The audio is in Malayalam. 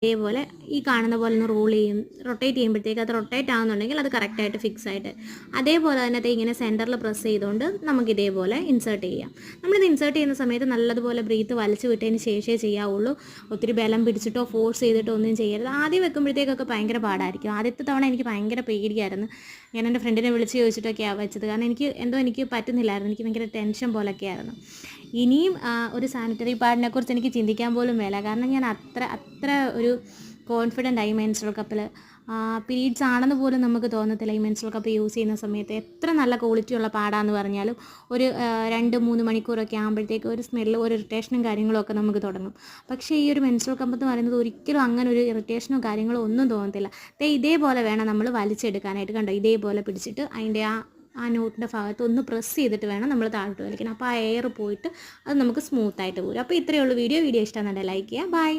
ഇതേപോലെ ഈ കാണുന്ന പോലെ ഒന്ന് റൊട്ടേറ്റ് ചെയ്യുമ്പോഴത്തേക്ക് അത് റൊട്ടേറ്റ് ആകുന്നുണ്ടെങ്കിൽ അത് കറക്റ്റായിട്ട് ഫിക്സ് ആയിട്ട് അതേപോലെ തന്നെ ഇങ്ങനെ സെൻറ്ററിൽ പ്രസ് ചെയ്തുകൊണ്ട് നമുക്ക് ഇതേപോലെ ഇൻസേർട്ട് ചെയ്യാം. നമ്മളിത് ഇൻസേർട്ട് ചെയ്യുന്ന സമയത്ത് നല്ലതുപോലെ ബ്രീത്ത് വലിച്ചു വിട്ടതിന് ശേഷമേ ചെയ്യാവുള്ളൂ. ഒത്തിരി ബലം പിടിച്ചിട്ടോ ഫോഴ്സ് ചെയ്തിട്ടോ ഒന്നും ചെയ്യരുത്. ആദ്യം വെക്കുമ്പോഴത്തേക്കൊക്കെ ഭയങ്കര പാടായിരിക്കും. ആദ്യത്തെ തവണ എനിക്ക് ഭയങ്കര പേടിയായിരുന്നു. ഞാൻ എൻ്റെ ഫ്രണ്ടിനെ വിളിച്ച് ചോദിച്ചിട്ടൊക്കെയാണ് വെച്ചത്. കാരണം എനിക്ക് പറ്റുന്നില്ലായിരുന്നു. എനിക്ക് ഭയങ്കര ടെൻഷൻ പോലൊക്കെ ആയിരുന്നു. ഇനിയും ഒരു സാനിറ്ററി പാഡിനെ കുറിച്ച് എനിക്ക് ചിന്തിക്കാൻ പോലും മേല. കാരണം ഞാൻ അത്ര ഒരു കോൺഫിഡൻ്റ് ആയി മെൻസ്ട്രുവൽ കപ്പിൽ പീരീഡ്സ് ആണെന്ന് പോലും നമുക്ക് തോന്നത്തില്ല. ഈ മെൻസ്ട്രുവൽ കപ്പ് യൂസ് ചെയ്യുന്ന സമയത്ത് എത്ര നല്ല ക്വാളിറ്റിയുള്ള പാടാന്ന് പറഞ്ഞാലും ഒരു 2-3 മണിക്കൂറൊക്കെ ആകുമ്പോഴത്തേക്ക് ഒരു സ്മെല്ല്, ഒരു ഇറിറ്റേഷനും കാര്യങ്ങളും ഒക്കെ നമുക്ക് തുടങ്ങും. പക്ഷേ ഈ ഒരു മെൻസ്ട്രുവൽ കപ്പ് എന്ന് പറയുന്നത് ഒരിക്കലും അങ്ങനെ ഒരു ഇറിറ്റേഷനോ കാര്യങ്ങളോ ഒന്നും തോന്നത്തില്ല. ഇതേപോലെ വേണം നമ്മൾ വലിച്ചെടുക്കാനായിട്ട്. കണ്ടോ, ഇതേപോലെ പിടിച്ചിട്ട് അതിൻ്റെ ആ നോട്ടിൻ്റെ ഭാഗത്ത് ഒന്ന് പ്രസ് ചെയ്തിട്ട് വേണം നമ്മൾ താഴോട്ട് വലിക്കണം. അപ്പോൾ ആ എയർ പോയിട്ട് അത് നമുക്ക് സ്മൂത്തായിട്ട് പോരും. അപ്പോൾ ഇത്രയേ ഉള്ളൂ വീഡിയോ ഇഷ്ടമാണെന്നുണ്ടെങ്കിൽ ലൈക്ക് ചെയ്യുക. ബൈ.